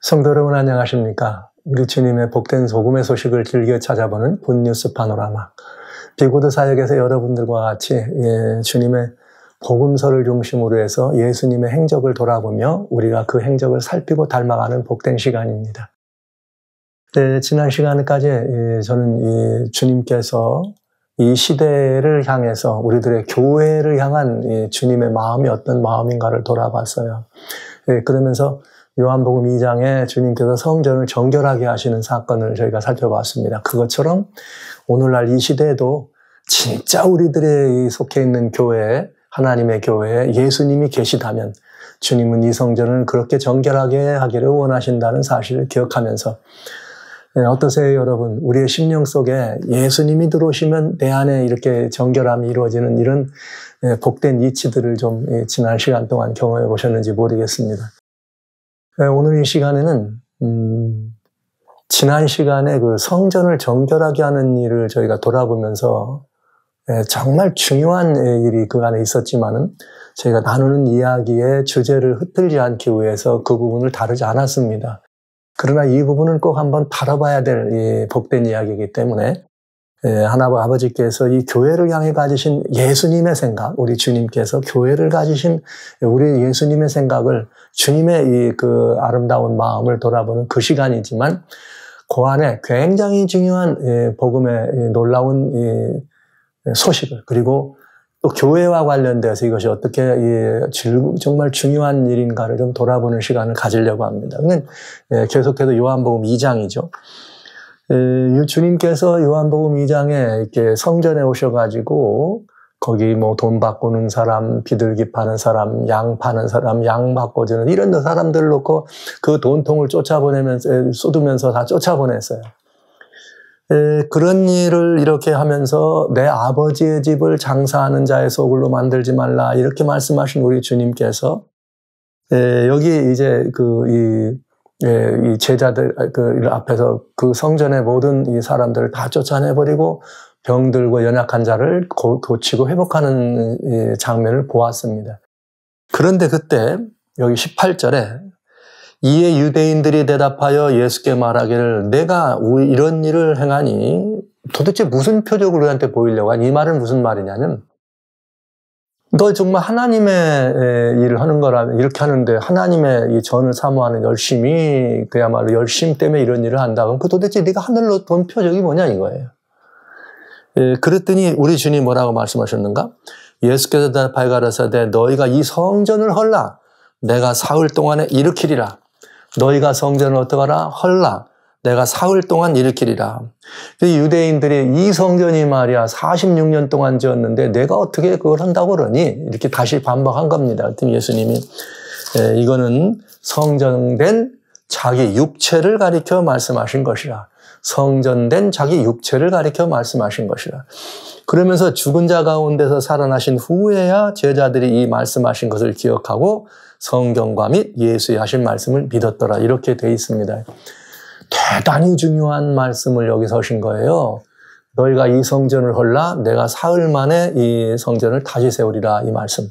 성도 여러분 안녕하십니까? 우리 주님의 복된 복음의 소식을 즐겨 찾아보는 굿뉴스 파노라마. 비고드 사역에서 여러분들과 같이 주님의 복음서를 중심으로 해서 예수님의 행적을 돌아보며 우리가 그 행적을 살피고 닮아가는 복된 시간입니다. 지난 시간까지 저는 주님께서 이 시대를 향해서 우리들의 교회를 향한 주님의 마음이 어떤 마음인가를 돌아봤어요. 그러면서 요한복음 2장에 주님께서 성전을 정결하게 하시는 사건을 저희가 살펴봤습니다. 그것처럼 오늘날 이 시대에도 진짜 우리들의 속해 있는 교회에, 하나님의 교회에 예수님이 계시다면 주님은 이 성전을 그렇게 정결하게 하기를 원하신다는 사실을 기억하면서 어떠세요 여러분? 우리의 심령 속에 예수님이 들어오시면 내 안에 이렇게 정결함이 이루어지는 이런 복된 이치들을 좀 지난 시간 동안 경험해 보셨는지 모르겠습니다. 오늘 이 시간에는 지난 시간에 그 성전을 정결하게 하는 일을 저희가 돌아보면서 정말 중요한 일이 그 안에 있었지만은 저희가 나누는 이야기의 주제를 흩뜨리지 않기 위해서 그 부분을 다루지 않았습니다. 그러나 이 부분은 꼭 한번 다뤄봐야 될 복된 이야기이기 때문에 하나님 아버지께서 이 교회를 향해 가지신 예수님의 생각, 우리 주님께서 교회를 가지신 우리 예수님의 생각을 주님의 이 그 아름다운 마음을 돌아보는 그 시간이지만 그 안에 굉장히 중요한 복음의 놀라운 소식을 그리고 또 교회와 관련돼서 이것이 어떻게 정말 중요한 일인가를 좀 돌아보는 시간을 가지려고 합니다. 계속해서 요한복음 2장이죠. 주님께서 요한복음 2장에 이렇게 성전에 오셔가지고 거기 뭐 돈 바꾸는 사람, 비둘기 파는 사람, 양 파는 사람, 양 바꿔주는 이런 사람들 놓고 그 돈통을 쏟으면서 다 쫓아보냈어요. 그런 일을 이렇게 하면서 내 아버지의 집을 장사하는 자의 소굴로 만들지 말라 이렇게 말씀하신 우리 주님께서 여기 이제 이 제자들 앞에서 그 성전의 모든 이 사람들을 다 쫓아내버리고 병들고 연약한 자를 고치고 회복하는 장면을 보았습니다. 그런데 그때 여기 18절에 이에 유대인들이 대답하여 예수께 말하기를 내가 이런 일을 행하니 도대체 무슨 표적을 우리한테 보이려고 하니 이 말은 무슨 말이냐면 너 정말 하나님의 일을 하는 거라면 이렇게 하는데 하나님의 이 전을 사모하는 열심이 그야말로 열심 때문에 이런 일을 한다. 그럼 그 도대체 네가 하늘로 본 표적이 뭐냐 이거예요. 그랬더니 우리 주님이 뭐라고 말씀하셨는가? 예수께서 대답하여 가라사대 너희가 이 성전을 헐라 내가 사흘 동안에 일으키리라. 너희가 성전을 어떡하라? 헐라. 내가 사흘 동안 일으키리라. 유대인들이 이 성전이 말이야 46년 동안 지었는데 내가 어떻게 그걸 한다고 그러니? 이렇게 다시 반박한 겁니다. 그랬더니 예수님이 이거는 성전된 자기 육체를 가리켜 말씀하신 것이라. 성전된 자기 육체를 가리켜 말씀하신 것이라. 그러면서 죽은 자 가운데서 살아나신 후에야 제자들이 이 말씀하신 것을 기억하고 성경과 및 예수의 하신 말씀을 믿었더라. 이렇게 되어 있습니다. 대단히 중요한 말씀을 여기서 하신 거예요. 너희가 이 성전을 헐라 내가 사흘 만에 이 성전을 다시 세우리라 이 말씀.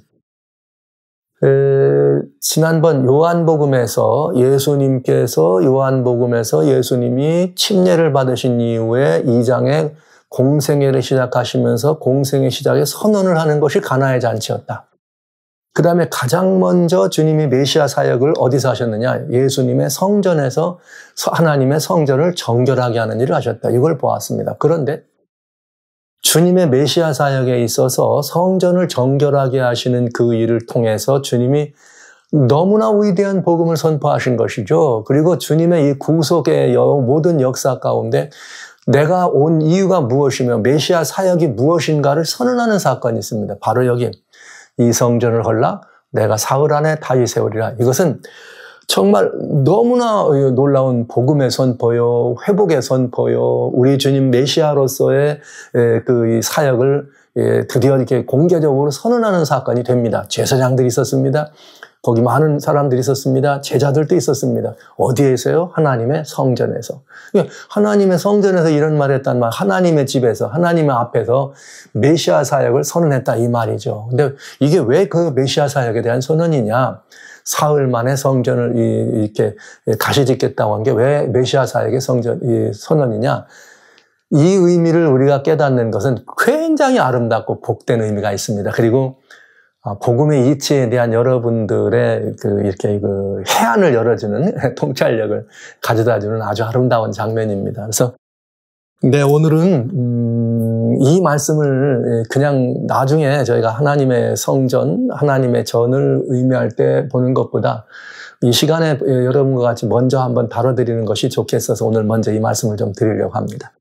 지난번 요한복음에서 예수님이 침례를 받으신 이후에 2장에 공생애를 시작하시면서 공생애 시작에 선언을 하는 것이 가나의 잔치였다. 그 다음에 가장 먼저 주님이 메시아 사역을 어디서 하셨느냐? 예수님의 성전에서 하나님의 성전을 정결하게 하는 일을 하셨다. 이걸 보았습니다. 그런데 주님의 메시아 사역에 있어서 성전을 정결하게 하시는 그 일을 통해서 주님이 너무나 위대한 복음을 선포하신 것이죠. 그리고 주님의 이 구속의 모든 역사 가운데 내가 온 이유가 무엇이며 메시아 사역이 무엇인가를 선언하는 사건이 있습니다. 바로 여기 이 성전을 헐라 내가 사흘 안에 다시 세우리라. 이것은 정말 너무나 놀라운 복음의 선포요, 회복의 선포요, 우리 주님 메시아로서의 그 사역을 드디어 이렇게 공개적으로 선언하는 사건이 됩니다. 제사장들이 있었습니다. 거기 많은 사람들이 있었습니다. 제자들도 있었습니다. 어디에 있어요? 하나님의 성전에서. 하나님의 성전에서 이런 말을 했단 말, 하나님의 집에서, 하나님의 앞에서 메시아 사역을 선언했다 이 말이죠. 근데 이게 왜 그 메시아 사역에 대한 선언이냐? 사흘 만에 성전을 이렇게 다시 짓겠다고 한 게 왜 메시아사에게 선언이냐? 이 의미를 우리가 깨닫는 것은 굉장히 아름답고 복된 의미가 있습니다. 그리고 복음의 이치에 대한 여러분들의 이렇게 해안을 열어주는 통찰력을 가져다주는 아주 아름다운 장면입니다. 그래서 네, 오늘은 이 말씀을 그냥 나중에 저희가 하나님의 성전, 하나님의 전을 의미할 때 보는 것보다 이 시간에 여러분과 같이 먼저 한번 다뤄드리는 것이 좋겠어서 오늘 먼저 이 말씀을 좀 드리려고 합니다.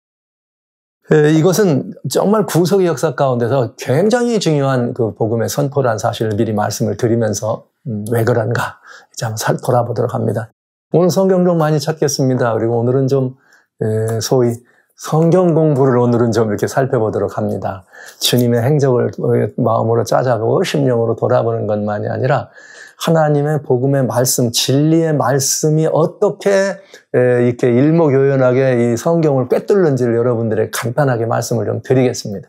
이것은 정말 구속의 역사 가운데서 굉장히 중요한 그 복음의 선포라는 사실을 미리 말씀을 드리면서 왜 그런가 이제 한번 돌아보도록 합니다. 오늘 성경 좀 많이 찾겠습니다. 그리고 오늘은 좀 소위 성경 공부를 오늘은 좀 이렇게 살펴보도록 합니다. 주님의 행적을 마음으로 짜자고 심령으로 돌아보는 것만이 아니라 하나님의 복음의 말씀, 진리의 말씀이 어떻게 이렇게 일목요연하게 이 성경을 꿰뚫는지를 여러분들에게 간단하게 말씀을 좀 드리겠습니다.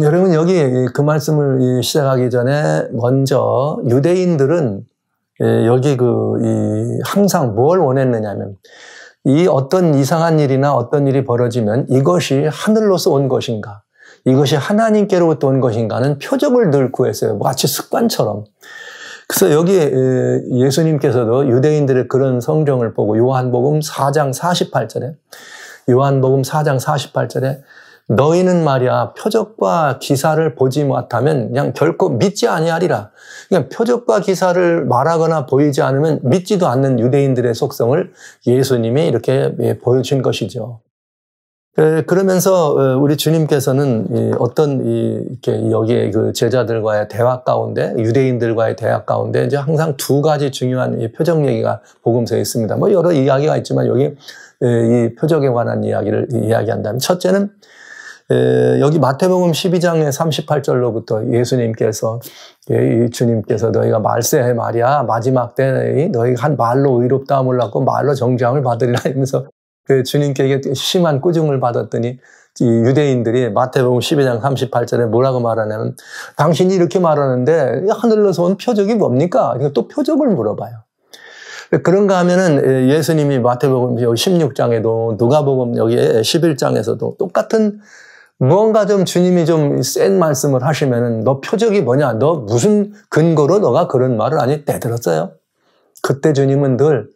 여러분 여기 그 말씀을 시작하기 전에 먼저 유대인들은 여기 항상 뭘 원했느냐면 이 어떤 이상한 일이나 어떤 일이 벌어지면 이것이 하늘로서 온 것인가, 이것이 하나님께로부터 온 것인가는 표적을 늘 구했어요. 마치 습관처럼. 그래서 여기에 예수님께서도 유대인들의 그런 성경을 보고 요한복음 4장 48절에 너희는 말이야 표적과 기사를 보지 못하면 그냥 결코 믿지 아니하리라. 그냥 표적과 기사를 말하거나 보이지 않으면 믿지도 않는 유대인들의 속성을 예수님이 이렇게 보여준 것이죠. 그러면서 우리 주님께서는 이렇게 여기에 그 제자들과의 대화 가운데, 유대인들과의 대화 가운데 이제 항상 두 가지 중요한 표적 얘기가 복음서에 있습니다. 뭐 여러 이야기가 있지만 여기 이 표적에 관한 이야기를 이야기한다면 첫째는 여기 마태복음 12장의 38절로부터 예수님께서 주님께서 너희가 말세에 말이야 마지막 때 너희가 한 말로 의롭다함을 얻고 말로 정죄함을 받으리라 하면서 주님께 심한 꾸중을 받았더니 이 유대인들이 마태복음 12장 38절에 뭐라고 말하냐면 당신이 이렇게 말하는데 하늘로서 온 표적이 뭡니까? 그러니까 또 표적을 물어봐요. 그런가 하면은 예수님이 마태복음 16장에도 누가복음 여기 11장에서도 똑같은 무언가 좀 주님이 좀 센 말씀을 하시면은 너 표적이 뭐냐? 너 무슨 근거로 너가 그런 말을 하니? 떼들었어요. 그때 주님은 늘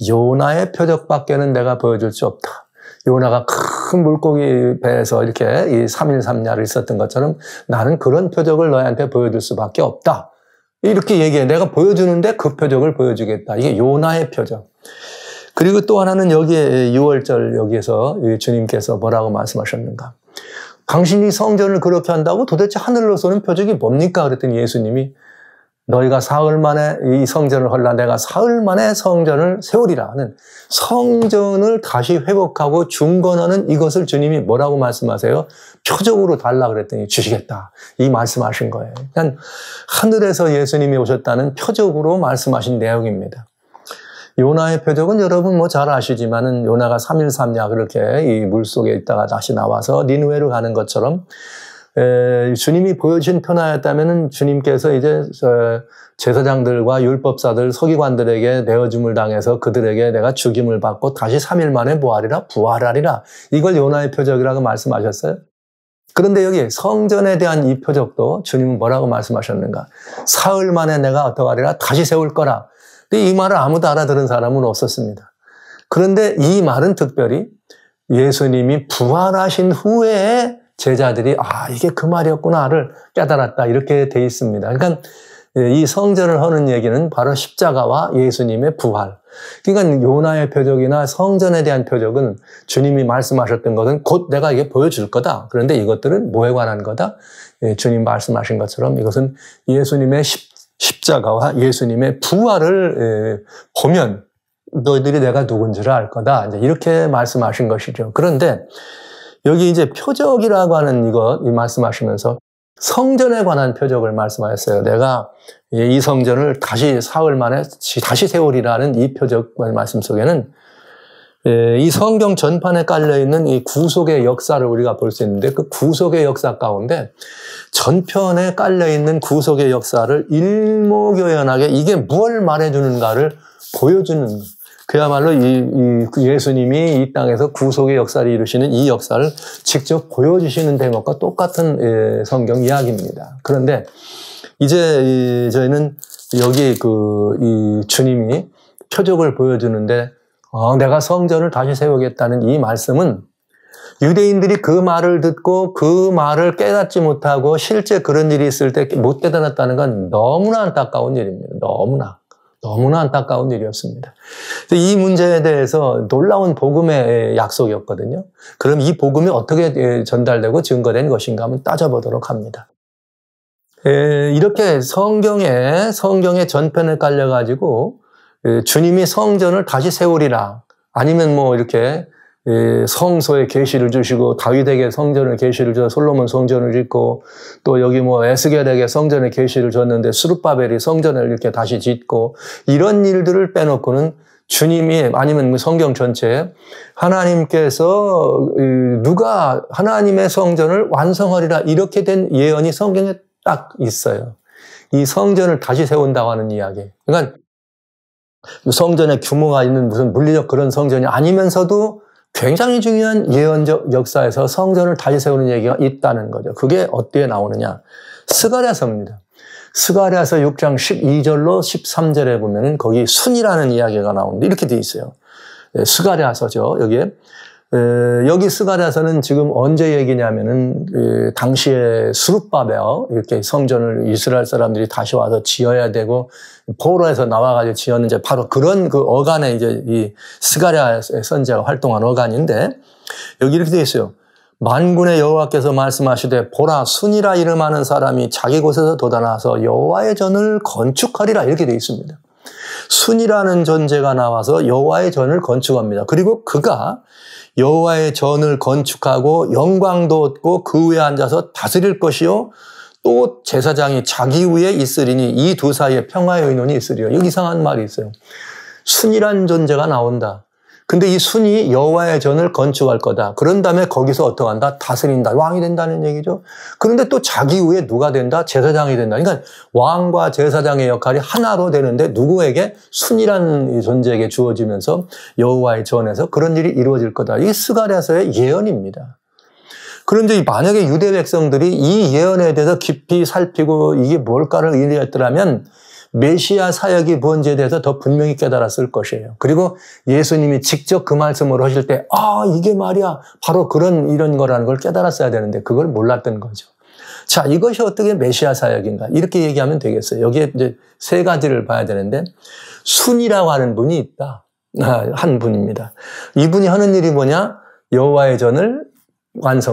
요나의 표적밖에는 내가 보여줄 수 없다. 요나가 큰 물고기 배에서 이렇게 이 3일 3야를 있었던 것처럼 나는 그런 표적을 너희한테 보여줄 수밖에 없다. 이렇게 얘기해. 내가 보여주는데 그 표적을 보여주겠다. 이게 요나의 표적. 그리고 또 하나는 여기에 6월절 여기에서 주님께서 뭐라고 말씀하셨는가? 당신이 성전을 그렇게 한다고 도대체 하늘로서는 표적이 뭡니까? 그랬더니 예수님이 너희가 사흘 만에 이 성전을 헐라 내가 사흘 만에 성전을 세우리라 하는 성전을 다시 회복하고 중건하는 이것을 주님이 뭐라고 말씀하세요? 표적으로 달라 그랬더니 주시겠다. 이 말씀하신 거예요. 그러니까 하늘에서 예수님이 오셨다는 표적으로 말씀하신 내용입니다. 요나의 표적은 여러분 뭐 잘 아시지만은 요나가 3일 3야 그렇게 이 물속에 있다가 다시 나와서 니느웨로 가는 것처럼 주님이 보여주신 편하였다면은 주님께서 이제 제사장들과 율법사들, 서기관들에게 내어줌을 당해서 그들에게 내가 죽임을 받고 다시 3일 만에 부활하리라. 이걸 요나의 표적이라고 말씀하셨어요. 그런데 여기 성전에 대한 이 표적도 주님은 뭐라고 말씀하셨는가? 사흘 만에 내가 어떡하리라? 다시 세울 거라. 근데 이 말을 아무도 알아들은 사람은 없었습니다. 그런데 이 말은 특별히 예수님이 부활하신 후에 제자들이 이게 그 말이었구나를 깨달았다 이렇게 돼 있습니다. 그러니까 이 성전을 하는 얘기는 바로 십자가와 예수님의 부활. 그러니까 요나의 표적이나 성전에 대한 표적은 주님이 말씀하셨던 것은 곧 내가 이게 보여줄 거다. 그런데 이것들은 뭐에 관한 거다? 주님 말씀하신 것처럼 이것은 예수님의 십자가와 예수님의 부활을 보면 너희들이 내가 누군지를 알 거다. 이제 이렇게 말씀하신 것이죠. 그런데 여기 이제 표적이라고 하는 이 말씀하시면서 성전에 관한 표적을 말씀하셨어요. 내가 이 성전을 다시 사흘 만에 다시 세우리라는 이 표적 말씀 속에는 이 성경 전판에 깔려있는 이 구속의 역사를 우리가 볼 수 있는데 그 구속의 역사 가운데 전편에 깔려있는 구속의 역사를 일목요연하게 이게 뭘 말해주는가를 보여주는 그야말로 이 예수님이 이 땅에서 구속의 역사를 이루시는 이 역사를 직접 보여주시는 대목과 똑같은 성경 이야기입니다. 그런데 이제 저희는 여기 이 주님이 표적을 보여주는데 내가 성전을 다시 세우겠다는 이 말씀은 유대인들이 그 말을 듣고 그 말을 깨닫지 못하고 실제 그런 일이 있을 때 못 깨달았다는 건 너무나 안타까운 일입니다. 너무나 안타까운 일이었습니다. 이 문제에 대해서 놀라운 복음의 약속이었거든요. 그럼 이 복음이 어떻게 전달되고 증거된 것인가 한번 따져보도록 합니다. 이렇게 성경의 전편에 깔려가지고 주님이 성전을 다시 세우리라 아니면 뭐 이렇게 성소에 계시를 주시고 다윗에게 성전을 계시를 줘 솔로몬 성전을 짓고 또 여기 뭐 에스겔에게 성전에 계시를 줬는데 스룹바벨이 성전을 이렇게 다시 짓고 이런 일들을 빼놓고는 주님이 아니면 성경 전체에 하나님께서 누가 하나님의 성전을 완성하리라 이렇게 된 예언이 성경에 딱 있어요. 이 성전을 다시 세운다고 하는 이야기. 그러니까 성전의 규모가 있는 무슨 물리적 그런 성전이 아니면서도 굉장히 중요한 예언적 역사에서 성전을 다시 세우는 얘기가 있다는 거죠. 그게 어디에 나오느냐? 스가랴서입니다. 스가랴서 6장 12절로 13절에 보면은 거기 순이라는 이야기가 나오는데 이렇게 돼 있어요. 스가랴서죠. 여기 스가랴서는 지금 언제 얘기냐면은 당시에 스룹바벨 이렇게 성전을 이스라엘 사람들이 다시 와서 지어야 되고 포로에서 나와가지고 지었는 이제 바로 그런 그 어간에 이제 이 스가랴 선지자가 활동한 어간인데 여기 이렇게 되어 있어요. 만군의 여호와께서 말씀하시되 보라 순이라 이름하는 사람이 자기 곳에서 돋아나서 여호와의 전을 건축하리라 이렇게 되어 있습니다. 순이라는 존재가 나와서 여호와의 전을 건축합니다. 그리고 그가 여호와의 전을 건축하고 영광도 얻고 그 위에 앉아서 다스릴 것이요 또 제사장이 자기 위에 있으리니 이 두 사이에 평화의 의논이 있으리요. 여기 이상한 말이 있어요. 순이란 존재가 나온다. 근데 이 순이 여호와의 전을 건축할 거다. 그런 다음에 거기서 어떻게 한다? 다스린다. 왕이 된다는 얘기죠. 그런데 또 자기 위에 누가 된다? 제사장이 된다. 그러니까 왕과 제사장의 역할이 하나로 되는데 누구에게? 순이라는 존재에게 주어지면서 여호와의 전에서 그런 일이 이루어질 거다. 이게 스가랴서의 예언입니다. 그런데 만약에 유대 백성들이 이 예언에 대해서 깊이 살피고 이게 뭘까를 의뢰했더라면 메시아 사역이 뭔지에 대해서 더 분명히 깨달았을 것이에요. 그리고 예수님이 직접 그 말씀을 하실 때 이게 말이야 바로 이런 거라는 걸 깨달았어야 되는데 그걸 몰랐던 거죠. 자, 이것이 어떻게 메시아 사역인가 이렇게 얘기하면 되겠어요. 여기에 이제 세 가지를 봐야 되는데 순이라고 하는 분이 있다. 한 분입니다. 이분이 하는 일이 뭐냐? 여호와의 전을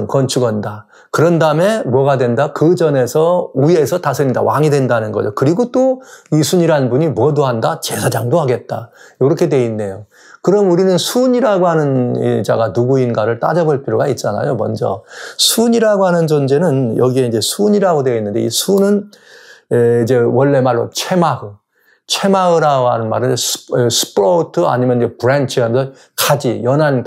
건축한다. 그런 다음에 뭐가 된다? 그 전에서 위에서 다스린다. 왕이 된다는 거죠. 그리고 또 이 순이라는 분이 뭐도 한다? 제사장도 하겠다. 이렇게 돼 있네요. 그럼 우리는 순이라고 하는 자가 누구인가를 따져볼 필요가 있잖아요. 먼저 순이라고 하는 존재는 여기에 이제 순이라고 되어 있는데 이 순은 이제 원래 말로 체마흐라고 하는 말은 스프로트 아니면 이제 브랜치 하면서 가지, 연한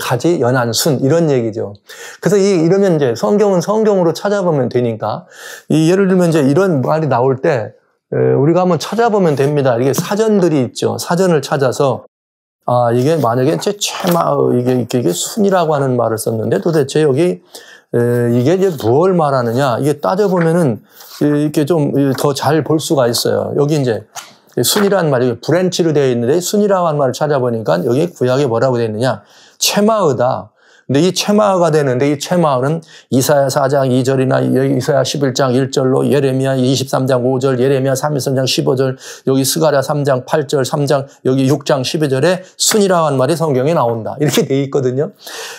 순 이런 얘기죠. 그래서 이러면 이제 성경은 성경으로 찾아보면 되니까 예를 들면 이제 이런 말이 나올 때 우리가 한번 찾아보면 됩니다. 이게 사전들이 있죠. 사전을 찾아서 이게 만약에 이제 이게 순이라고 하는 말을 썼는데 도대체 여기 이게 이제 무엇을 말하느냐 이게 따져보면은 이렇게 좀 더 잘 볼 수가 있어요. 여기 이제 순이라는 말이 브랜치로 되어 있는데 순이라고 하는 말을 찾아보니까 여기 구약에 뭐라고 되어 있느냐? 체마흐다. 근데 이 체마흐가 되는데 이 체마흐는 이사야 4장 2절이나 이사야 11장 1절로 예레미야 23장 5절, 예레미야 33장 15절, 여기 스가랴 3장 8절, 3장 여기 6장 12절에 순이라고 하는 말이 성경에 나온다. 이렇게 되어 있거든요.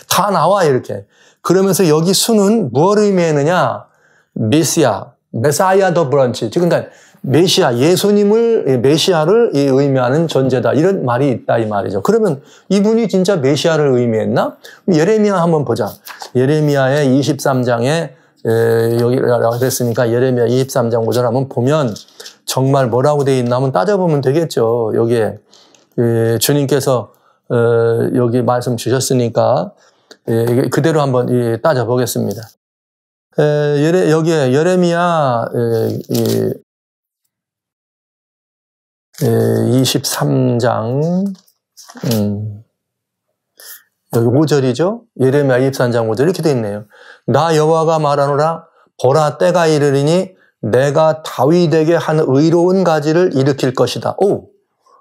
다 나와 이렇게. 그러면서 여기 순은 뭘 의미하느냐? 메사이아 더 브런치. 그러니까 메시아, 메시아를 의미하는 존재다. 이런 말이 있다, 이 말이죠. 그러면 이분이 진짜 메시아를 의미했나? 예레미야 한번 보자. 예레미야의 23장에, 여기 그랬으니까 예레미야 23장 5절 한번 보면 정말 뭐라고 되어 있나 한번 따져보면 되겠죠. 여기에, 주님께서 여기 말씀 주셨으니까 그대로 한번 따져보겠습니다. 여기에 예레미야 23장 여기 5절이죠. 예레미야 23장 5절 이렇게 돼 있네요. 나 여호와가 말하노라 보라 때가 이르리니 내가 다윗에게 한 의로운 가지를 일으킬 것이다. 오,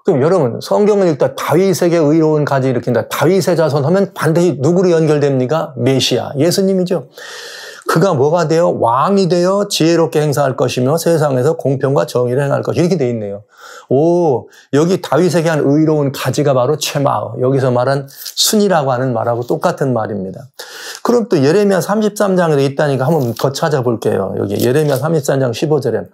그럼 여러분 성경을 읽다 다윗에게 의로운 가지 일으킨다. 다윗의 자손 하면 반드시 누구로 연결됩니까? 메시아, 예수님이죠. 그가 뭐가 되어 왕이 되어 지혜롭게 행사할 것이며 세상에서 공평과 정의를 행할 것 이렇게 돼 있네요. 오, 여기 다윗에게 한 의로운 가지가 바로 체마어, 여기서 말한 순이라고 하는 말하고 똑같은 말입니다. 그럼 또 예레미야 33장에 있다니까 한번 더 찾아볼게요. 여기 예레미야 33장 15절에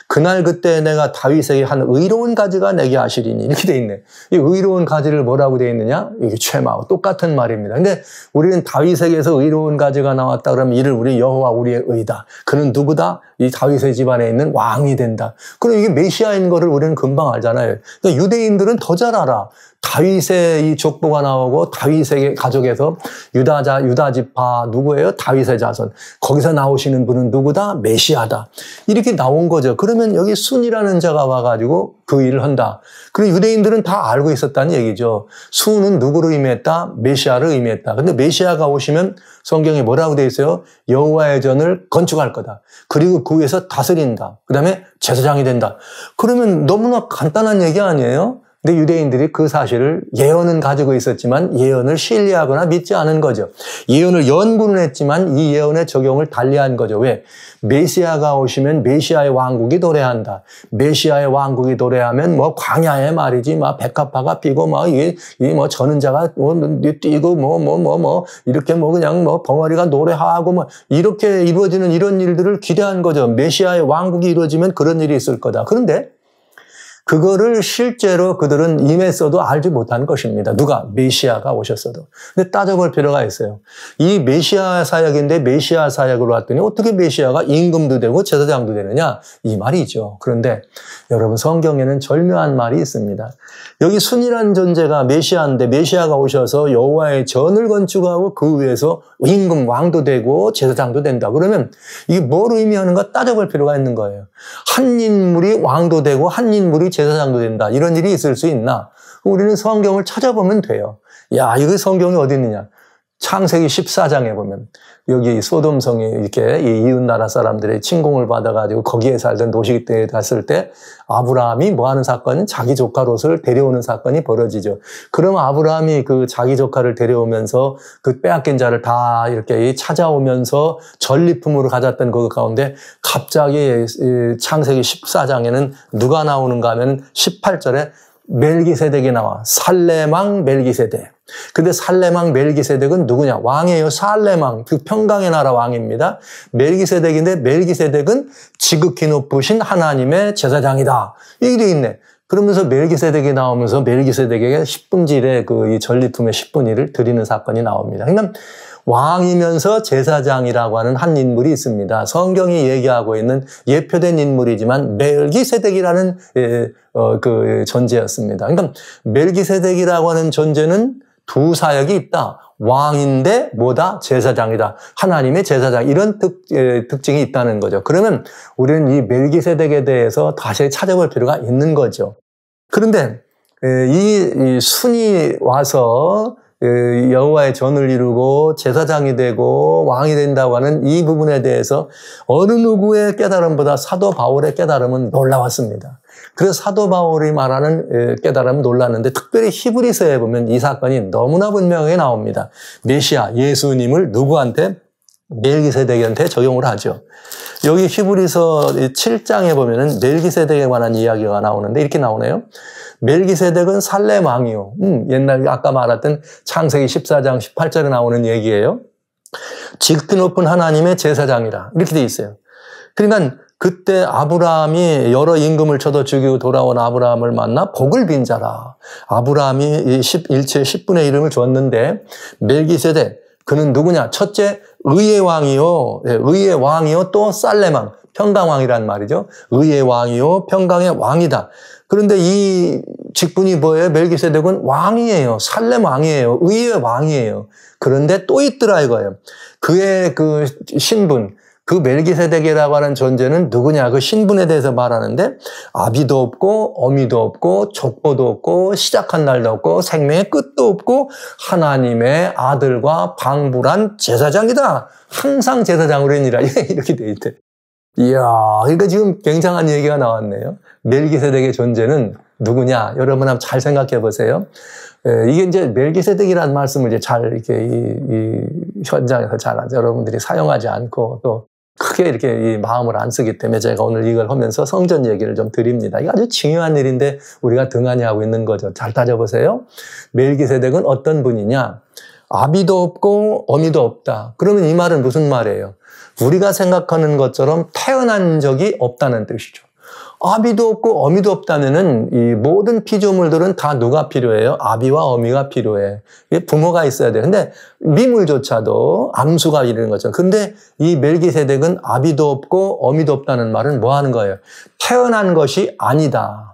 그날 그때 내가 다윗에게 한 의로운 가지가 내게 하시리니 이렇게 돼 있네. 이 의로운 가지를 뭐라고 돼 있느냐? 이게 체마오, 똑같은 말입니다. 근데 우리는 다윗에게서 의로운 가지가 나왔다 그러면 이를 우리 여호와 우리의 의다. 그는 누구다? 이 다윗의 집안에 있는 왕이 된다. 그럼 이게 메시아인 거를 우리는 금방 알잖아요. 그러니까 유대인들은 더 잘 알아. 다윗의 이 족보가 나오고 다윗의 가족에서 유다 지파 누구예요? 다윗의 자손. 거기서 나오시는 분은 누구다? 메시아다. 이렇게 나온 거죠. 그러면 여기 순이라는 자가 와가지고 그 일을 한다. 그리고 유대인들은 다 알고 있었다는 얘기죠. 순은 누구를 의미했다? 메시아를 의미했다. 근데 메시아가 오시면 성경에 뭐라고 되어 있어요? 여호와의 전을 건축할 거다. 그리고 그 위에서 다스린다. 그 다음에 제사장이 된다. 그러면 너무나 간단한 얘기 아니에요? 근데 유대인들이 그 사실을 예언은 가지고 있었지만 예언을 신뢰하거나 믿지 않은 거죠. 예언을 연구는 했지만 이 예언의 적용을 달리한 거죠. 왜? 메시아가 오시면 메시아의 왕국이 도래한다. 메시아의 왕국이 도래하면 뭐 광야에 말이지, 막 백합화가 피고 막 이게 뭐 저는 자가 뛰고 이렇게 뭐 그냥 뭐 벙어리가 노래하고 뭐 이렇게 이루어지는 이런 일들을 기대한 거죠. 메시아의 왕국이 이루어지면 그런 일이 있을 거다. 그런데 그거를 실제로 그들은 임했어도 알지 못한 것입니다. 누가? 메시아가 오셨어도. 근데 따져볼 필요가 있어요. 이 메시아 사역인데 메시아 사역으로 왔더니 어떻게 메시아가 임금도 되고 제사장도 되느냐? 이 말이죠. 그런데 여러분 성경에는 절묘한 말이 있습니다. 여기 순이라는 존재가 메시아인데 메시아가 오셔서 여호와의 전을 건축하고 그 위에서 임금 왕도 되고 제사장도 된다. 그러면 이게 뭘 의미하는가 따져볼 필요가 있는 거예요. 한 인물이 왕도 되고 한 인물이 제사장도 된다. 이런 일이 있을 수 있나? 우리는 성경을 찾아보면 돼요. 야, 이거 성경이 어디 있느냐? 창세기 14장에 보면 여기 소돔성에 이렇게 이웃나라 사람들의 침공을 받아가지고 거기에 살던 도시에 갔을 때 아브라함이 뭐 하는 사건은 자기 조카 롯을 데려오는 사건이 벌어지죠. 그럼 아브라함이 그 자기 조카를 데려오면서 그 빼앗긴 자를 다 이렇게 찾아오면서 전리품으로 가졌던 그 가운데 갑자기 창세기 14장에는 누가 나오는가 하면 18절에 멜기세덱이 나와. 살레망 멜기세덱. 근데 살레망 멜기세덱은 누구냐? 왕이에요. 살레망, 그 평강의 나라 왕입니다. 멜기세덱인데 멜기세덱은 지극히 높으신 하나님의 제사장이다. 이게 돼 있네. 그러면서 멜기세덱이 나오면서 멜기세덱에게 10분질의 그 전리품의 10분 1을 드리는 사건이 나옵니다. 그러니까 왕이면서 제사장이라고 하는 한 인물이 있습니다. 성경이 얘기하고 있는 예표된 인물이지만 멜기세덱이라는 그 존재였습니다. 그러니까 멜기세덱이라고 하는 존재는 두 사역이 있다. 왕인데 뭐다? 제사장이다. 하나님의 제사장. 이런 특징이 있다는 거죠. 그러면 우리는 이 멜기세덱에 대해서 다시 찾아볼 필요가 있는 거죠. 그런데 이 순이 와서 여호와의 전을 이루고 제사장이 되고 왕이 된다고 하는 이 부분에 대해서 어느 누구의 깨달음보다 사도 바울의 깨달음은 놀라웠습니다. 그래서 사도 바울이 말하는 깨달음은 놀랐는데 특별히 히브리서에 보면 이 사건이 너무나 분명하게 나옵니다. 메시아 예수님을 누구한테? 멜기세덱한테 적용을 하죠. 여기 히브리서 7장에 보면은 멜기세덱에 관한 이야기가 나오는데 이렇게 나오네요. 멜기세덱은 살렘 왕이요. 옛날 아까 말했던 창세기 14장 18절에 나오는 얘기예요. 지극히 높은 하나님의 제사장이라 이렇게 돼 있어요. 그러니까 그때 아브라함이 여러 임금을 쳐도 죽이고 돌아온 아브라함을 만나 복을 빈 자라. 아브라함이 일체 10분의 1을 줬는데 멜기세덱 그는 누구냐? 첫째 의의 왕이요. 의의 왕이요. 또 살렘왕. 평강왕이란 말이죠. 의의 왕이요 평강의 왕이다. 그런데 이 직분이 뭐예요? 멜기세덱은 왕이에요. 살렘 왕이에요. 의의 왕이에요. 그런데 또 있더라 이거예요. 그의 그 신분, 그 멜기세덱이라고 하는 존재는 누구냐? 그 신분에 대해서 말하는데 아비도 없고 어미도 없고 족보도 없고 시작한 날도 없고 생명의 끝도 없고 하나님의 아들과 방불한 제사장이다. 항상 제사장으로 일하라. 이렇게 돼 있대. 이야, 그러니까 지금 굉장한 얘기가 나왔네요. 멜기세덱의 존재는 누구냐? 여러분 한번 잘 생각해 보세요. 이게 이제 멜기세덱이라는 말씀을 이제 잘 이렇게 이 현장에서 잘 여러분들이 사용하지 않고 또 크게 이렇게 이 마음을 안 쓰기 때문에 제가 오늘 이걸 하면서 성전 얘기를 좀 드립니다. 이게 아주 중요한 일인데 우리가 등한히 하고 있는 거죠. 잘 따져보세요. 멜기세덱은 어떤 분이냐? 아비도 없고 어미도 없다. 그러면 이 말은 무슨 말이에요? 우리가 생각하는 것처럼 태어난 적이 없다는 뜻이죠. 아비도 없고 어미도 없다면은 이 모든 피조물들은 다 누가 필요해요? 아비와 어미가 필요해. 부모가 있어야 돼. 근데 미물조차도 암수가 이르는 거죠. 근데 이 멜기세덱은 아비도 없고 어미도 없다는 말은 뭐 하는 거예요? 태어난 것이 아니다.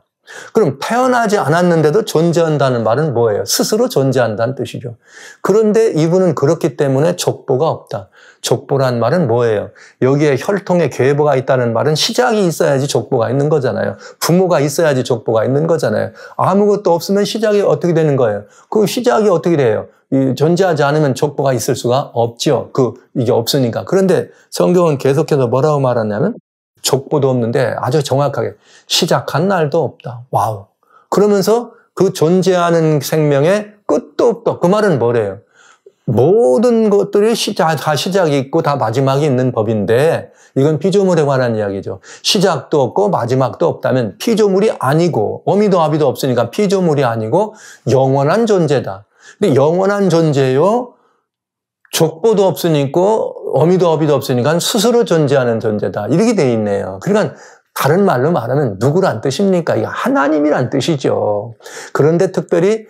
그럼 태어나지 않았는데도 존재한다는 말은 뭐예요? 스스로 존재한다는 뜻이죠. 그런데 이분은 그렇기 때문에 족보가 없다. 족보란 말은 뭐예요? 여기에 혈통의 계보가 있다는 말은 시작이 있어야지 족보가 있는 거잖아요. 부모가 있어야지 족보가 있는 거잖아요. 아무것도 없으면 시작이 어떻게 되는 거예요? 그 시작이 어떻게 돼요? 존재하지 않으면 족보가 있을 수가 없죠. 이게 없으니까. 그런데 성경은 계속해서 뭐라고 말하냐면 족보도 없는데 아주 정확하게 시작한 날도 없다. 와우. 그러면서 그 존재하는 생명에 끝도 없다. 그 말은 뭐래요? 모든 것들이 다 시작이 있고 다 마지막이 있는 법인데 이건 피조물에 관한 이야기죠. 시작도 없고 마지막도 없다면 피조물이 아니고 어미도 아비도 없으니까 피조물이 아니고 영원한 존재다. 근데 영원한 존재요. 족보도 없으니까 어미도 아비도 없으니까 스스로 존재하는 존재다. 이렇게 돼 있네요. 그러니까 다른 말로 말하면 누구란 뜻입니까? 이게 하나님이란 뜻이죠. 그런데 특별히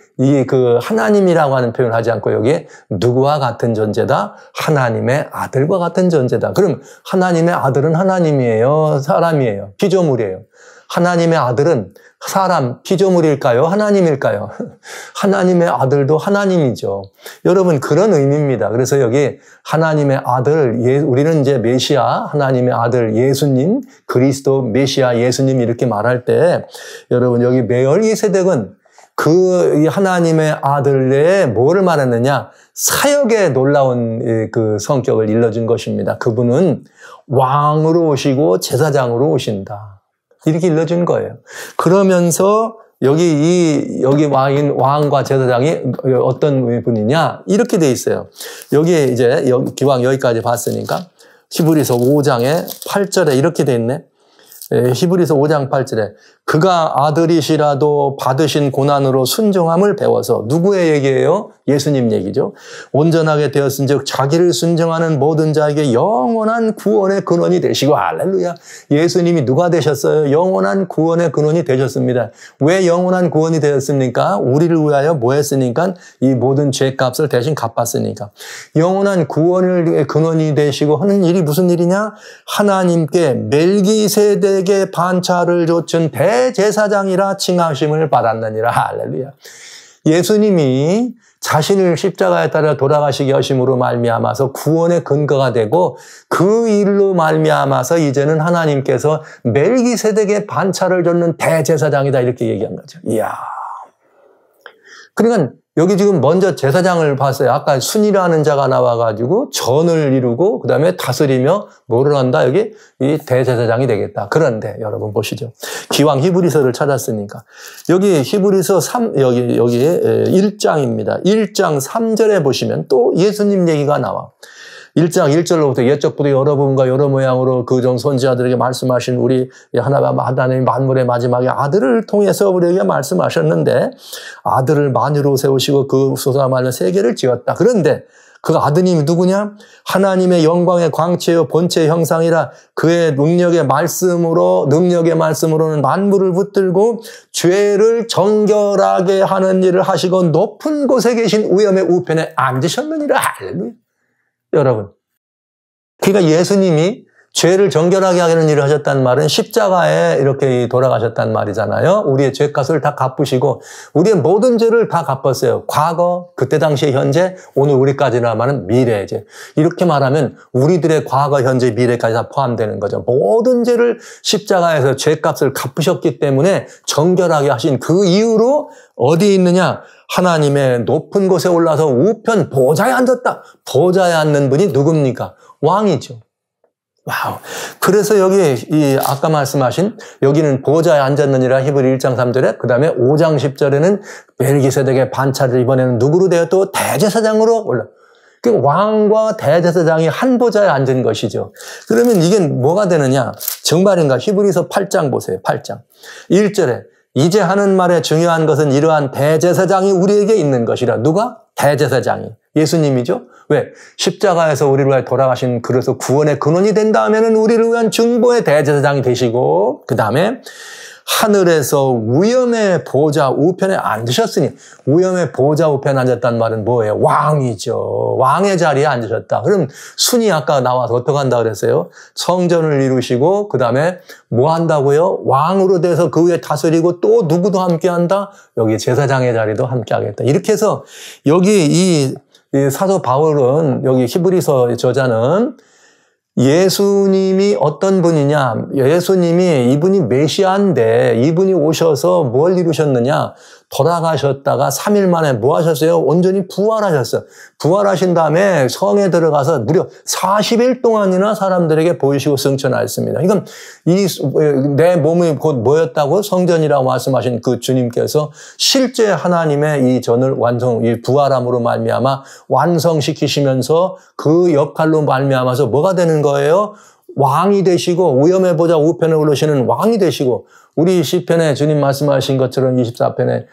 그 하나님이라고 하는 표현을 하지 않고 여기에 누구와 같은 존재다? 하나님의 아들과 같은 존재다. 그럼 하나님의 아들은 하나님이에요? 사람이에요? 피조물이에요? 하나님의 아들은 사람, 피조물일까요? 하나님일까요? 하나님의 아들도 하나님이죠. 여러분, 그런 의미입니다. 그래서 여기 하나님의 아들, 우리는 이제 메시아, 하나님의 아들 예수님, 그리스도 메시아 예수님 이렇게 말할 때, 여러분, 여기 멜기세덱은 그 하나님의 아들 내에 뭐를 말했느냐? 사역의 놀라운 그 성격을 일러준 것입니다. 그분은 왕으로 오시고 제사장으로 오신다. 이렇게 일러준 거예요. 그러면서 여기 왕과 제사장이 어떤 분이냐? 이렇게 돼 있어요. 여기에 이제 기왕 여기까지 봤으니까 히브리서 5장에 8절에 이렇게 돼 있네. 히브리서 5장 8절에 그가 아들이시라도 받으신 고난으로 순종함을 배워서 누구의 얘기예요? 예수님 얘기죠. 온전하게 되었은즉 자기를 순종하는 모든 자에게 영원한 구원의 근원이 되시고 할렐루야. 예수님이 누가 되셨어요? 영원한 구원의 근원이 되셨습니다. 왜 영원한 구원이 되었습니까? 우리를 위하여 뭐 했으니까? 이 모든 죄값을 대신 갚았으니까. 영원한 구원의 근원이 되시고 하는 일이 무슨 일이냐? 하나님께 멜기세덱의 반차를 좇은 대제사장이라 칭하심을 받았느니라. 할렐루야. 예수님이 자신을 십자가에 따라 돌아가시게 하심으로 말미암아서 구원의 근거가 되고 그 일로 말미암아서 이제는 하나님께서 멜기세덱의 반차를 좇는 대제사장이다 이렇게 얘기한 거죠. 이야. 그러니까 여기 지금 먼저 제사장을 봤어요. 아까 순이라는 자가 나와가지고 전을 이루고 그 다음에 다스리며 뭐를 한다? 여기 이 대제사장이 되겠다. 그런데 여러분 보시죠. 기왕 히브리서를 찾았으니까 여기 히브리서 1장입니다. 1장 3절에 보시면 또 예수님 얘기가 나와. 1장 1절로부터 옛적부터 여러 분과 여러 모양으로 그전 선지자들에게 말씀하신 우리 하나님 만물의 마지막에 아들을 통해서 우리에게 말씀하셨는데 아들을 만유로 세우시고 그 소사 말려 세계를 지었다. 그런데 그 아드님이 누구냐? 하나님의 영광의 광채요 본체의 형상이라 그의 능력의 말씀으로는 만물을 붙들고 죄를 정결하게 하는 일을 하시고 높은 곳에 계신 우염의 우편에 앉으셨느니라. 할렐루야. 여러분, 그러니까 예수님이 죄를 정결하게 하는 일을 하셨다는 말은 십자가에 이렇게 돌아가셨다는 말이잖아요. 우리의 죄값을 다 갚으시고 우리의 모든 죄를 다 갚았어요. 과거, 그때 당시의 현재, 오늘 우리까지나 말하는 미래의 죄. 이렇게 말하면 우리들의 과거, 현재, 미래까지 다 포함되는 거죠. 모든 죄를 십자가에서 죄값을 갚으셨기 때문에 정결하게 하신 그 이유로 어디에 있느냐? 하나님의 높은 곳에 올라서 우편 보좌에 앉았다. 보좌에 앉는 분이 누굽니까? 왕이죠. 와우. 그래서 여기 아까 말씀하신 여기는 보좌에 앉았느니라 히브리 1장 3절에 그다음에 5장 10절에는 멜기세덱의 반차를 이번에는 누구로 되어 또 대제사장으로 올라. 그 왕과 대제사장이 한 보좌에 앉은 것이죠. 그러면 이게 뭐가 되느냐? 정말인가? 히브리서 8장 보세요. 8장. 1절에 이제 하는 말에 중요한 것은 이러한 대제사장이 우리에게 있는 것이라. 누가? 대제사장이. 예수님이죠. 왜? 십자가에서 우리를 위해 돌아가신 그래서 구원의 근원이 된 다음에는 우리를 위한 중보의 대제사장이 되시고 그 다음에 하늘에서 위엄의 보좌 우편에 앉으셨으니 위엄의 보좌 우편에 앉았다는 말은 뭐예요? 왕이죠. 왕의 자리에 앉으셨다. 그럼 순이 아까 나와서 어떻게 한다 그랬어요? 성전을 이루시고 그 다음에 뭐 한다고요? 왕으로 돼서 그 위에 다스리고 또 누구도 함께한다? 여기 제사장의 자리도 함께하겠다. 이렇게 해서 여기 이 사도 바울은 여기 히브리서 저자는 예수님이 어떤 분이냐? 예수님이 이분이 메시아인데 이분이 오셔서 뭘 이루셨느냐? 돌아가셨다가 3일 만에 뭐 하셨어요? 온전히 부활하셨어요. 부활하신 다음에 성에 들어가서 무려 40일 동안이나 사람들에게 보이시고 승천하였습니다. 이건 내 몸이 곧 뭐였다고 성전이라고 말씀하신 그 주님께서 실제 하나님의 이 전을 이 부활함으로 말미암아 완성시키시면서 그 역할로 말미암아서 뭐가 되는 거예요? 왕이 되시고 위엄의 보좌 우편에 오르시는 왕이 되시고 우리 시편에 주님 말씀하신 것처럼 24편에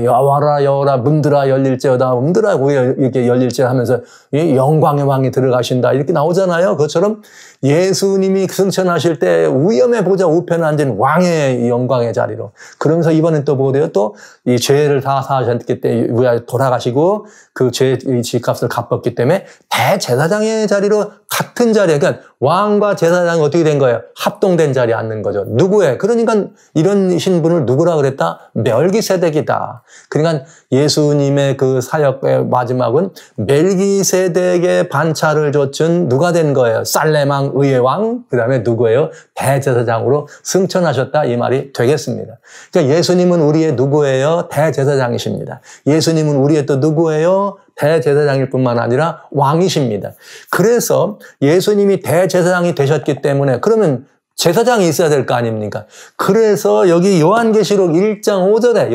여호와라 문들아 열릴지어다 문들아 이렇게 열릴지 하면서 영광의 왕이 들어가신다 이렇게 나오잖아요. 그것처럼 예수님이 승천하실 때 위엄의 보좌 우편에 앉은 왕의 영광의 자리로 그러면서 이번엔 또 뭐래요? 또 이 죄를 다 사하셨기 때문에 돌아가시고 그 죄의 지값을 갚았기 때문에 대제사장의 자리로 같은 자리에 그러니까 왕과 제사장이 어떻게 된 거예요? 합동된 자리에 앉는 거죠. 누구의? 그러니까 이런 신분을 누구라 그랬다? 멜기세덱이다. 그러니까 예수님의 그 사역의 마지막은 멜기세덱의 반차를 좇은 누가 된 거예요? 살레망 의의 왕, 그 다음에 누구예요? 대제사장으로 승천하셨다 이 말이 되겠습니다. 그러니까 예수님은 우리의 누구예요? 대제사장이십니다. 예수님은 우리의 또 누구예요? 대제사장일 뿐만 아니라 왕이십니다. 그래서 예수님이 대제사장이 되셨기 때문에 그러면 제사장이 있어야 될 거 아닙니까? 그래서 여기 요한계시록 1장 5절에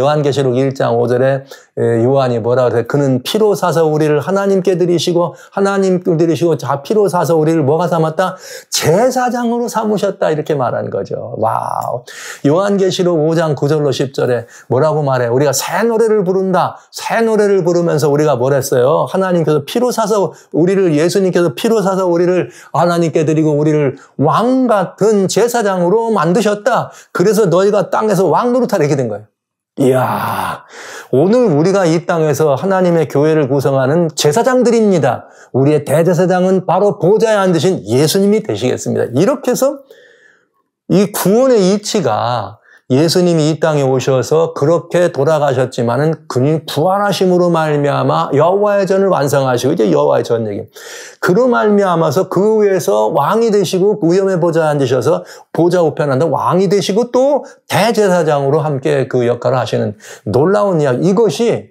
요한이 뭐라 그래? 그는 피로 사서 우리를 하나님께 드리시고 자 피로 사서 우리를 뭐가 삼았다? 제사장으로 삼으셨다 이렇게 말하는 거죠. 와우. 요한계시록 5장 9절로 10절에 뭐라고 말해? 우리가 새 노래를 부른다. 새 노래를 부르면서 우리가 뭘 했어요? 하나님께서 피로 사서 예수님께서 피로 사서 우리를 하나님께 드리고 우리를 왕 같은 제사장으로 만드셨다. 그래서 너희가 땅에서 왕 노릇하라 이렇게 된 거예요. 이야, 오늘 우리가 이 땅에서 하나님의 교회를 구성하는 제사장들입니다. 우리의 대제사장은 바로 보좌에 앉으신 예수님이 되시겠습니다. 이렇게 해서 이 구원의 이치가 예수님이 이 땅에 오셔서 그렇게 돌아가셨지만은 그님 부활하심으로 말미암아 여호와의 전을 완성하시고 이제 여호와의 전 얘기. 그로 말미암아서 그 위에서 왕이 되시고 위엄의 보좌에 앉으셔서 보좌 우편에 앉아 왕이 되시고 또 대제사장으로 함께 그 역할을 하시는 놀라운 이야기. 이것이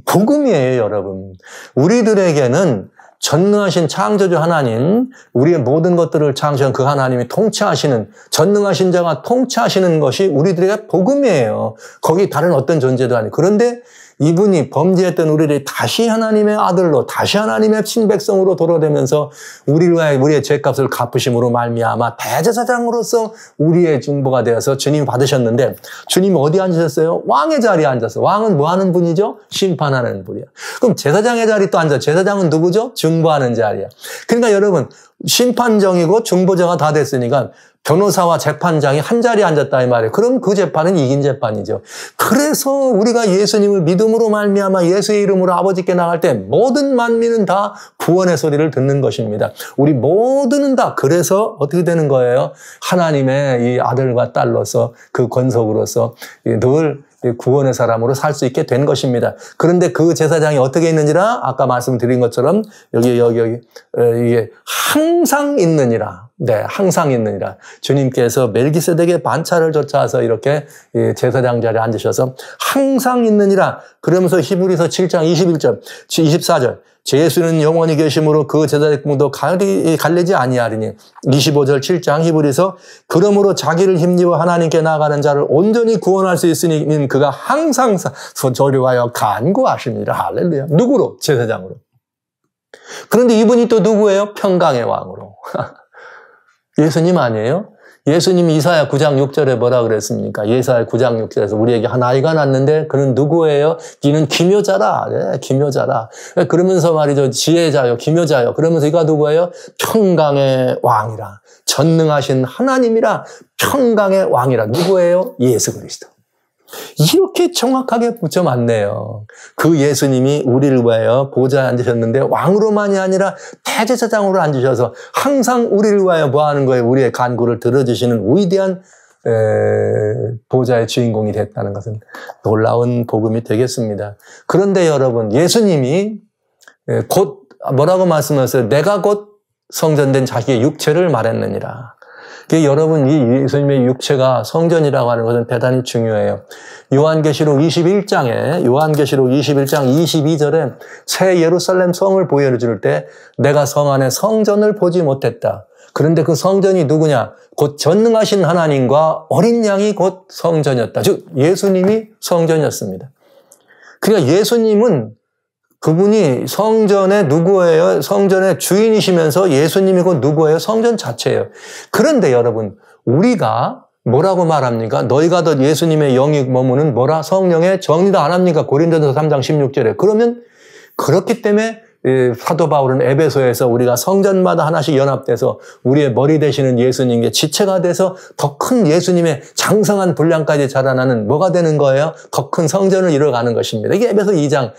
복음이에요, 여러분. 우리들에게는 전능하신 창조주 하나님, 우리의 모든 것들을 창조한 그 하나님이 통치하시는, 전능하신 자가 통치하시는 것이 우리들에게 복음이에요. 거기 다른 어떤 존재도 아니고. 그런데 이분이 범죄했던 우리를 다시 하나님의 아들로, 다시 하나님의 친백성으로 돌아오면서 우리의 죄값을 갚으심으로 말미암아 대제사장으로서 우리의 중보가 되어서 주님이 받으셨는데 주님이 어디 앉으셨어요? 왕의 자리에 앉았어요. 왕은 뭐 하는 분이죠? 심판하는 분이야. 그럼 제사장의 자리 또 앉아. 제사장은 누구죠? 중보하는 자리야. 그러니까 여러분 심판정이고 중보자가 다 됐으니까 변호사와 재판장이 한 자리에 앉았다 이 말이에요. 그럼 그 재판은 이긴 재판이죠. 그래서 우리가 예수님을 믿음으로 말미암아 예수의 이름으로 아버지께 나갈 때 모든 만민은 다 구원의 소리를 듣는 것입니다. 우리 모두는 다 그래서 어떻게 되는 거예요? 하나님의 이 아들과 딸로서 그 권속으로서 늘 구원의 사람으로 살 수 있게 된 것입니다. 그런데 그 제사장이 어떻게 있느니라? 아까 말씀드린 것처럼 여기 이게 항상 있느니라. 네, 항상 있느니라. 주님께서 멜기세덱의 반차를 쫓아서 이렇게 제사장 자리에 앉으셔서 항상 있느니라. 그러면서 히브리서 7장 21절, 24절. 제 예수는 영원히 계심으로 그 제사장 꿈도 갈리지 아니하리니. 25절 7장 히브리서 그러므로 자기를 힘입어 하나님께 나아가는 자를 온전히 구원할 수 있으니 그가 항상 저리하여 간구하십니다. 할렐루야. 누구로? 제사장으로. 그런데 이분이 또 누구예요? 평강의 왕으로. 예수님 아니에요? 예수님이 이사야 9장 6절에 뭐라 그랬습니까? 이사야 9장 6절에서 우리에게 한 아이가 낳는데 그는 누구예요? 이는 기묘자라. 네, 기묘자라. 그러면서 말이죠. 지혜자요, 기묘자요. 그러면서 이가 누구예요? 평강의 왕이라. 전능하신 하나님이라. 평강의 왕이라. 누구예요? 예수 그리스도. 이렇게 정확하게 붙여놨네요. 그 예수님이 우리를 위하여 보좌에 앉으셨는데 왕으로만이 아니라 대제사장으로 앉으셔서 항상 우리를 위하여 뭐 하는 거예요? 우리의 간구를 들어주시는 위대한 보좌의 주인공이 됐다는 것은 놀라운 복음이 되겠습니다. 그런데 여러분, 예수님이 곧 뭐라고 말씀하셨어요? 내가 곧 성전된 자기의 육체를 말했느니라. 여러분, 이 예수님의 육체가 성전이라고 하는 것은 대단히 중요해요. 요한계시록 21장 22절에 새 예루살렘 성을 보여줄 때 내가 성 안에 성전을 보지 못했다. 그런데 그 성전이 누구냐? 곧 전능하신 하나님과 어린 양이 곧 성전이었다. 즉 예수님이 성전이었습니다. 그러니까 예수님은 그분이 성전의 누구예요? 성전의 주인이시면서 예수님이 곧 누구예요? 성전 자체예요. 그런데 여러분, 우리가 뭐라고 말합니까? 너희가 더 예수님의 영이 머무는 뭐라? 성령의 정리다 안 합니까? 고린도전서 3장 16절에. 그러면 그렇기 때문에 사도 바울은 에베소에서 우리가 성전마다 하나씩 연합돼서 우리의 머리 되시는 예수님께 지체가 돼서 더 큰 예수님의 장성한 분량까지 자라나는 뭐가 되는 거예요? 더 큰 성전을 이뤄가는 것입니다. 이게 에베소 2장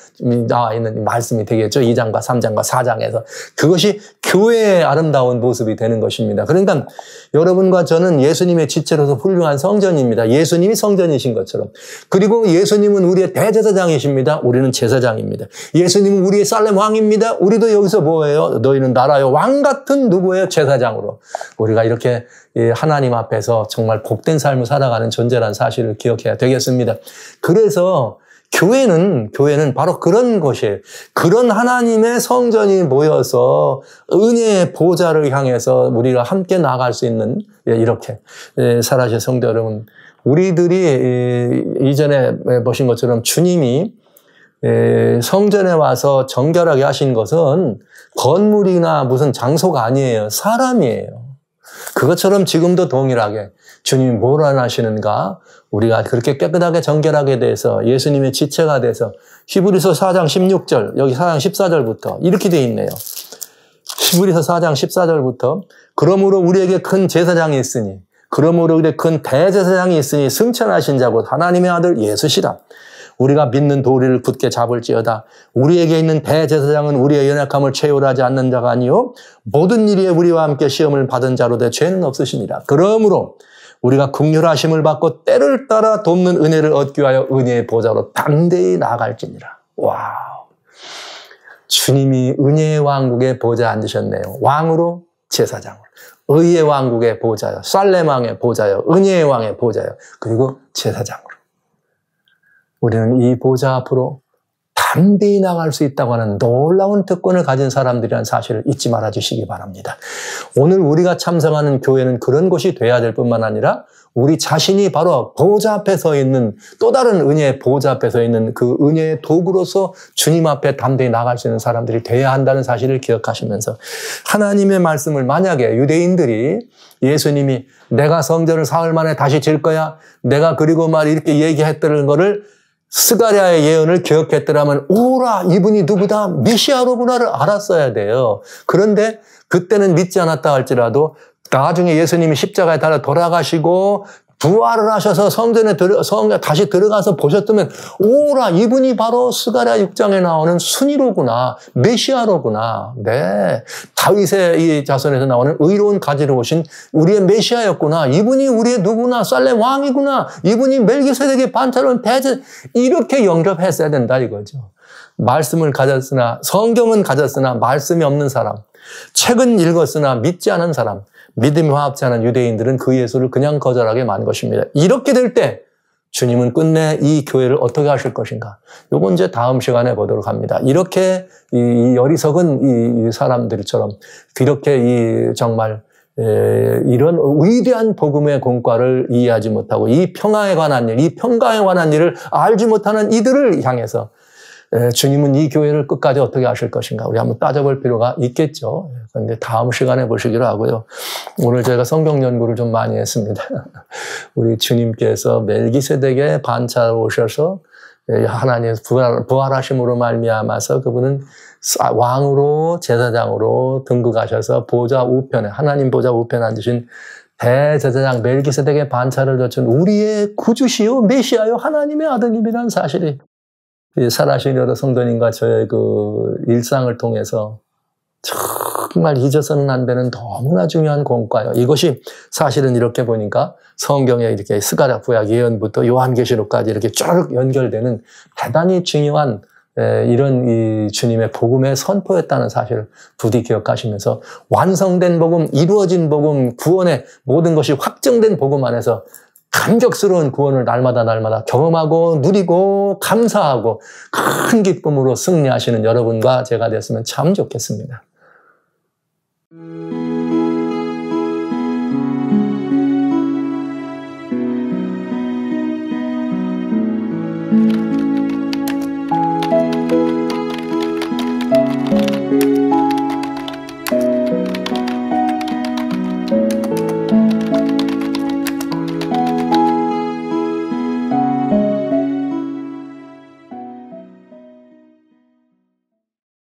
나와 있는 말씀이 되겠죠. 2장과 3장과 4장에서. 그것이 교회의 아름다운 모습이 되는 것입니다. 그러니까 여러분과 저는 예수님의 지체로서 훌륭한 성전입니다. 예수님이 성전이신 것처럼. 그리고 예수님은 우리의 대제사장이십니다. 우리는 제사장입니다. 예수님은 우리의 살렘 왕입니다. 우리도 여기서 뭐예요? 너희는 나라의 왕 같은 누구예요? 제사장으로. 우리가 이렇게 하나님 앞에서 정말 복된 삶을 살아가는 존재라는 사실을 기억해야 되겠습니다. 그래서 교회는 바로 그런 것이에요. 그런 하나님의 성전이 모여서 은혜의 보좌를 향해서 우리가 함께 나아갈 수 있는 이렇게 사랑하는 성도 여러분, 우리들이 이전에 보신 것처럼 주님이 성전에 와서 정결하게 하신 것은 건물이나 무슨 장소가 아니에요. 사람이에요. 그것처럼 지금도 동일하게 주님이 뭘 원하시는가? 우리가 그렇게 깨끗하게 정결하게 돼서 예수님의 지체가 돼서 히브리서 4장 16절, 여기 4장 14절부터 이렇게 돼 있네요. 히브리서 4장 14절부터 그러므로 우리에게 큰 제사장이 있으니 그러므로 우리에게 큰 대제사장이 있으니 승천하신 자고 하나님의 아들 예수시라. 우리가 믿는 도리를 굳게 잡을지어다. 우리에게 있는 대제사장은 우리의 연약함을 채울하지 않는 자가 아니요 모든 일에 우리와 함께 시험을 받은 자로 되 죄는 없으시니라. 그러므로 우리가 긍휼하심을 받고 때를 따라 돕는 은혜를 얻기 위하여 은혜의 보좌로 담대히 나아갈지니라. 와우. 주님이 은혜의 왕국의 보좌에 앉으셨네요. 왕으로 제사장으로. 의의 왕국의 보좌요. 살렘 왕의 보좌요. 은혜의 왕의 보좌요. 그리고 제사장으로. 우리는 이 보좌 앞으로 담대히 나갈 수 있다고 하는 놀라운 특권을 가진 사람들이라는 사실을 잊지 말아 주시기 바랍니다. 오늘 우리가 참석하는 교회는 그런 곳이 돼야 될 뿐만 아니라 우리 자신이 바로 보좌 앞에 서 있는 또 다른 은혜의 보좌 앞에 서 있는 그 은혜의 도구로서 주님 앞에 담대히 나갈 수 있는 사람들이 돼야 한다는 사실을 기억하시면서 하나님의 말씀을 만약에 유대인들이 예수님이 내가 성전을 사흘 만에 다시 질 거야. 내가 그리고 말 이렇게 얘기했다는 거를 스가랴의 예언을 기억했더라면 오라 이분이 누구다 메시아로구나를 알았어야 돼요. 그런데 그때는 믿지 않았다 할지라도 나중에 예수님이 십자가에 달아 돌아가시고 부활을 하셔서 성전에 다시 들어가서 보셨다면 오라 이분이 바로 스가랴 6장에 나오는 순위로구나. 메시아로구나. 네, 다윗의 이 자손에서 나오는 의로운 가지로 오신 우리의 메시아였구나. 이분이 우리의 누구나 살렘 왕이구나. 이분이 멜기세덱의 반차로는 대제 이렇게 영접했어야 된다 이거죠. 말씀을 가졌으나 성경은 가졌으나 말씀이 없는 사람, 책은 읽었으나 믿지 않은 사람, 믿음이 화합지 않은 유대인들은 그 예수를 그냥 거절하게 만 것입니다. 이렇게 될 때 주님은 끝내 이 교회를 어떻게 하실 것인가? 요건 이제 다음 시간에 보도록 합니다. 이렇게 이 어리석은 이 사람들처럼 이렇게 정말 이런 위대한 복음의 공과를 이해하지 못하고 이 평화에 관한 일, 이 평강에 관한 일을 알지 못하는 이들을 향해서 주님은 이 교회를 끝까지 어떻게 하실 것인가 우리 한번 따져볼 필요가 있겠죠. 그런데 다음 시간에 보시기로 하고요. 오늘 저희가 성경 연구를 좀 많이 했습니다. 우리 주님께서 멜기세덱의 반차로 오셔서 하나님의 부활하심으로 말미암아서 그분은 왕으로 제사장으로 등극하셔서 보좌 우편에 하나님 보좌 우편에 앉으신 대제사장 멜기세덱의 반차를 거친 우리의 구주시요 메시아요 하나님의 아드님이라는 사실이 살아신 여러 성도님과 저의 그 일상을 통해서 정말 잊어서는 안 되는 너무나 중요한 공과예요. 이것이 사실은 이렇게 보니까 성경에 이렇게 스가랴 구약 예언부터 요한계시록까지 이렇게 쭉 연결되는 대단히 중요한 이런 이 주님의 복음의 선포였다는 사실을 부디 기억하시면서 완성된 복음, 이루어진 복음, 구원의 모든 것이 확정된 복음 안에서 감격스러운 구원을 날마다 경험하고 누리고 감사하고 큰 기쁨으로 승리하시는 여러분과 제가 됐으면 참 좋겠습니다.